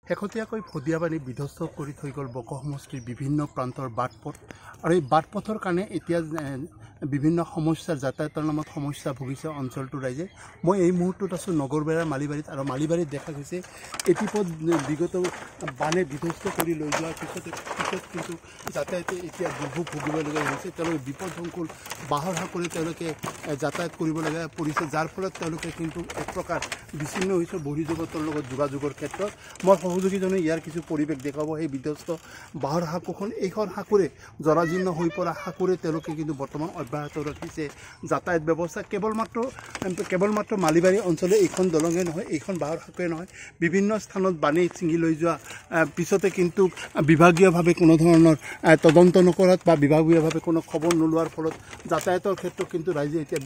শেহতীয়াকৈ ভদিয়াবাণী বিধ্বস্ত কৰি থৈ গ'ল বক সমষ্টিৰ বিভিন্ন প্ৰান্তৰ বাটপথ আৰু এই বাটপথৰ কাৰণে এতিয়া বিভিন্ন সমস্যাৰ যাতায়াতৰ নামত সমস্যা ভুগিছে অঞ্চলটোৰ ৰাইজে। মই এই মুহূৰ্তত আছোঁ নগৰবেৰাৰ মালিবাৰীত আৰু মালিবাৰীত দেখা গৈছে এটি পথ বিগত বানে বিধ্বস্ত কৰি লৈ যোৱাৰ পিছত কিন্তু যাতায়াতে এতিয়া দুৰ্ভোগ ভুগিবলগীয়া হৈছে। তেওঁলোকে বিপদসংকুল বাহৰ হাকুৰে তেওঁলোকে যাতায়াত কৰিবলগীয়া পৰিছে, যাৰ ফলত তেওঁলোকে কিন্তু এক প্ৰকাৰ বিচ্ছিন্ন হৈছে বহিৰ্জগতৰ লগত যোগাযোগৰ ক্ষেত্ৰত। মই সহযোগীজনে ইয়াৰ কিছু পৰিৱেশ দেখুৱাব। সেই বিধ্বস্ত বাহৰ হাকুখন এইখন হাকুৰে জৰাজীৰ্ণ হৈ পৰা হাকুৰে তেওঁলোকে কিন্তু বৰ্তমান অব্যাহত ৰাখিছে যাতায়াত ব্যৱস্থা। কেৱল মাত্ৰ মালিবাৰী অঞ্চলে এইখন দলঙে নহয়, এইখন বাহৰ হাকুৰে নহয়, বিভিন্ন স্থানত বানে ছিঙি লৈ যোৱা পিছতে কিন্তু বিভাগীয়ভাৱে কোনো ধৰণৰ তদন্ত নকৰাত বা বিভাগীয়ভাৱে কোনো খবৰ নোলোৱাৰ ফলত যাতায়াতৰ ক্ষেত্ৰত কিন্তু ৰাইজে এতিয়া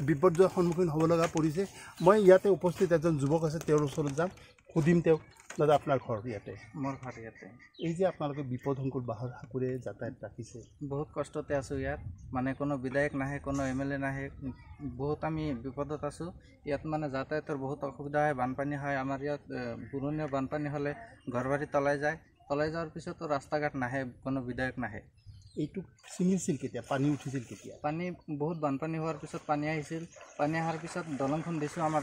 বিপৰ্যয়ৰ সন্মুখীন হ'ব লগা পৰিছে। মই ইয়াতে উপস্থিত এজন যুৱক আছে, তেওঁৰ ওচৰত যাম, সুধিম তেওঁক। দাদা, আপোনাৰ ঘৰ ইয়াতে? মোৰ ঘৰ ইয়াতে। এই যে আপোনালোকে বিপদসংকুল বাহৰ হাকুৰে যাতায়াত ৰাখিছে, বহুত কষ্টতে আছোঁ ইয়াত। মানে কোনো বিধায়ক নাহে, কোনো MLA নাহে, বহুত আমি বিপদত আছোঁ ইয়াত। মানে যাতায়াতৰ বহুত অসুবিধা হয়, বানপানী হয় আমাৰ ইয়াত। পুৰণীয়া বানপানী হ'লে ঘৰ বাৰী তলাই যায়, তলাই যোৱাৰ পিছতো ৰাস্তা ঘাট নাহে, কোনো বিধায়ক নাহে। এইটো ছিঙিছিল কেতিয়া? পানী উঠিছিল কেতিয়া? পানী বহুত বানপানী হোৱাৰ পিছত পানী আহিছিল। পানী অহাৰ পিছত দলংখন দিছোঁ, আমাৰ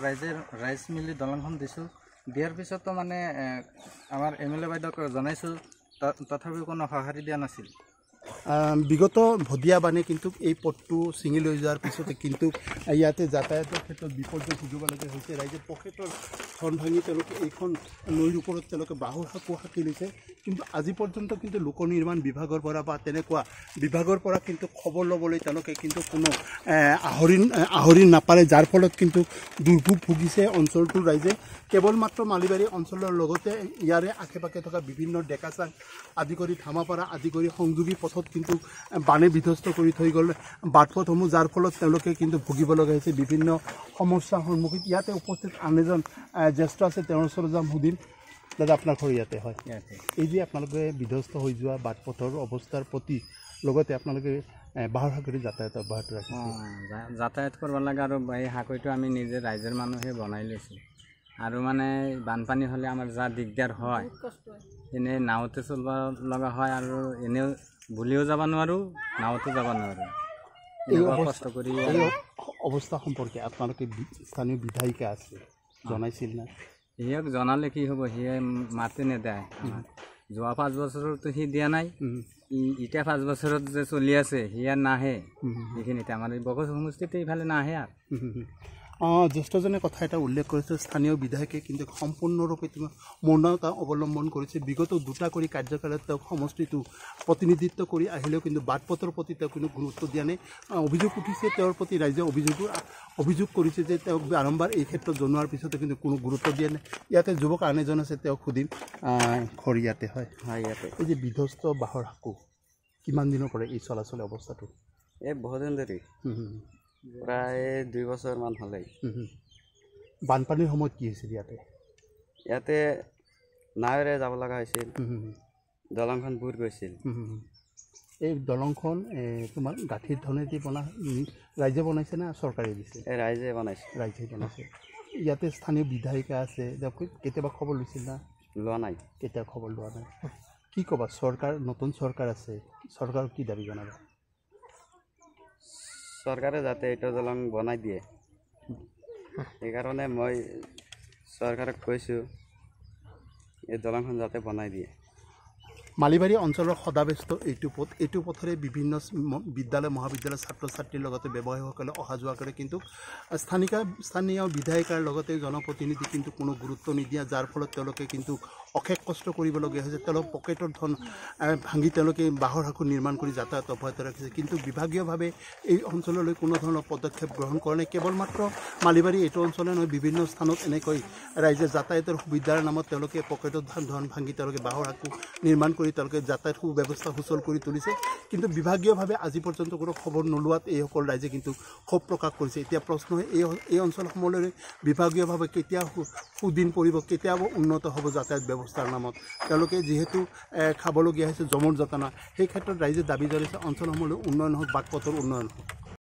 ৰাইজ মিলি দলংখন দিছোঁ। দিয়াৰ পিছতো মানে আমাৰ MLA বাইদেউক জনাইছোঁ, তথাপিও কোনো সঁহাৰি দিয়া নাছিল। বিগত ভদিয়াবানে কিন্তু এই পথটো ছিঙি লৈ যোৱাৰ পিছতে কিন্তু ইয়াতে যাতায়াতৰ ক্ষেত্ৰত বিপৰ্যয় ভুগিবলগীয়া হৈছে। ৰাইজে পকেটৰ ধন ভাঙি তেওঁলোকে এইখন নৈৰ ওপৰত তেওঁলোকে বাহৰ হাকু হাকি লৈছে। কিন্তু আজি পৰ্যন্ত কিন্তু লোক নিৰ্মাণ বিভাগৰ পৰা বা তেনেকুৱা বিভাগৰ পৰা কিন্তু খবৰ ল'বলৈ তেওঁলোকে কিন্তু কোনো আহৰি নাপালে, যাৰ ফলত কিন্তু দুৰ্ভোগ ভুগিছে অঞ্চলটোৰ ৰাইজে। কেৱল মাত্ৰ মালিবাৰী অঞ্চলৰ লগতে ইয়াৰে আশে পাশে থকা বিভিন্ন ডেকাচাং আদি কৰি ধামাপাৰা আদি কৰি সংযোগী পথত কিন্তু বানে বিধ্বস্ত কৰি থৈ গ'ল বাটপথসমূহ, যাৰ ফলত তেওঁলোকে কিন্তু ভুগিব লগা হৈছে বিভিন্ন সমস্যাৰ সন্মুখীন। ইয়াতে উপস্থিত আন এজন জ্যেষ্ঠ আছে, তেওঁৰ ওচৰত যাম, সুধিম। দাদা, আপোনাৰ ঘৰ ইয়াতে? হয়, ইয়াতে। এই যে আপোনালোকে বিধ্বস্ত হৈ যোৱা বাটপথৰ অৱস্থাৰ প্ৰতি লগতে আপোনালোকে বাহৰ হাকুৰি যাতায়াত অব্যাহত ৰাখিছে। যাতায়াত কৰিব লাগে আৰু এই হাকুৰিটো আমি নিজে ৰাইজৰ মানুহে বনাই লৈছোঁ। আৰু মানে বানপানী হ'লে আমাৰ যা দিগদাৰ হয়, এনেই নাৱতে চলিব লগা হয় আৰু এনেও বুলিও যাব নোৱাৰোঁ, নাৱতো যাব নোৱাৰোঁ। এই কষ্ট কৰি এই অৱস্থা সম্পৰ্কে আপোনালোকে স্থানীয় বিধায়িকা আছে, জনাইছিল না? সিয়াক জনালে কি হ'ব, সিয়ে মাতে নেদায়। যোৱা 5 বছৰতো সি দিয়া নাই, এতিয়া 5 বছৰত যে চলি আছে সিয়াৰ নাহে। সেইখিনিতে আমাৰ এই বক সমষ্টিতে ইফালে নাহে। আৰু জ্যেষ্ঠজনে কথা এটা উল্লেখ কৰিছে, স্থানীয় বিধায়কে কিন্তু সম্পূৰ্ণৰূপে মৌনতা অৱলম্বন কৰিছে। বিগত 2টা কৰি কাৰ্যকালত তেওঁক সমষ্টিটো প্ৰতিনিধিত্ব কৰি আহিলেও কিন্তু বাটপথৰ প্ৰতি তেওঁ কোনো গুৰুত্ব দিয়া নাই। অভিযোগ উঠিছে তেওঁৰ প্ৰতি, ৰাইজে অভিযোগ কৰিছে যে তেওঁক বাৰম্বাৰ এই ক্ষেত্ৰত জনোৱাৰ পিছতো কিন্তু কোনো গুৰুত্ব দিয়া নাই। ইয়াতে যুৱক আন এজন আছে, তেওঁক সুধিম। ঘৰ ইয়াতে? হয়, হয়, ইয়াতে। এই যে বিধ্বস্ত বাহৰ হাকু কিমান দিনৰ পৰা এই চলাচল অৱস্থাটো? এই বহুত দিন ধৰি, প্ৰায় 2 বছৰমান হ'লেই। বানপানীৰ সময়ত কি হৈছিল ইয়াতে? ইয়াতে নাৱেৰে যাব লগা হৈছিল, দলংখন বুৰ গৈছিল। এই দলংখন তোমাৰ গাঁঠিৰ ধনেদি ৰাইজে বনাইছে না চৰকাৰে দিছে? ৰাইজে বনাইছে। ৰাইজে বনাইছে। ইয়াতে স্থানীয় বিধায়িকা আছে, কেতিয়াবা খবৰ লৈছিল না? লোৱা নাই, কেতিয়া খবৰ লোৱা নাই। কি ক'বা, নতুন চৰকাৰ আছে, চৰকাৰক কি দাবী জনাবা? চৰকাৰে যাতে এইটো দলং বনাই দিয়ে, সেইকাৰণে মই চৰকাৰক কৈছোঁ এই দলংখন যাতে বনাই দিয়ে। মালিবাৰী অঞ্চলৰ সদাব্যস্ত এইটো পথৰে বিভিন্ন বিদ্যালয় মহাবিদ্যালয়ৰ ছাত্ৰ ছাত্ৰীৰ লগতে ব্যৱসায়ীসকলে অহা যোৱা কৰে। কিন্তু স্থানীয় বিধায়িকাৰ লগতে জনপ্ৰতিনিধি কিন্তু কোনো গুৰুত্ব নিদিয়া, যাৰ ফলত তেওঁলোকে কিন্তু অশেষ কষ্ট কৰিবলগীয়া হৈছে। তেওঁলোক পকেটৰ ধন ভাঙি তেওঁলোকে বাহৰ হাকু নিৰ্মাণ কৰি যাতায়াত অব্যাহত ৰাখিছে। কিন্তু বিভাগীয়ভাৱে এই অঞ্চললৈ কোনো ধৰণৰ পদক্ষেপ গ্ৰহণ কৰা নাই। কেৱল মাত্ৰ মালিবাৰী এইটো অঞ্চলে নহয়, বিভিন্ন স্থানত এনেকৈ ৰাইজে যাতায়াতৰ সুবিধাৰ নামত তেওঁলোকে পকেটৰ ধন ভাঙি তেওঁলোকে বাহৰ হাকু নিৰ্মাণ কৰি তেওঁলোকে যাতায়াত সুব্যৱস্থা সুচল কৰি তুলিছে। কিন্তু বিভাগীয়ভাৱে আজি পৰ্যন্ত কোনো খবৰ নোলোৱাত এইসকল ৰাইজে কিন্তু ক্ষোভ প্ৰকাশ কৰিছে। এতিয়া প্ৰশ্ন এই অঞ্চলসমূহলৈ বিভাগীয়ভাৱে কেতিয়া সুদিন পৰিব, কেতিয়া উন্নত হ'ব যাতায়াত ব্যৱস্থাৰ নামত? তেওঁলোকে যিহেতু খাবলগীয়া হৈছে জমৰ যতনা, সেই ক্ষেত্ৰত ৰাইজে দাবী জনাইছে অঞ্চলসমূহলৈ উন্নয়ন হওক, বাটপথৰ উন্নয়ন হওক।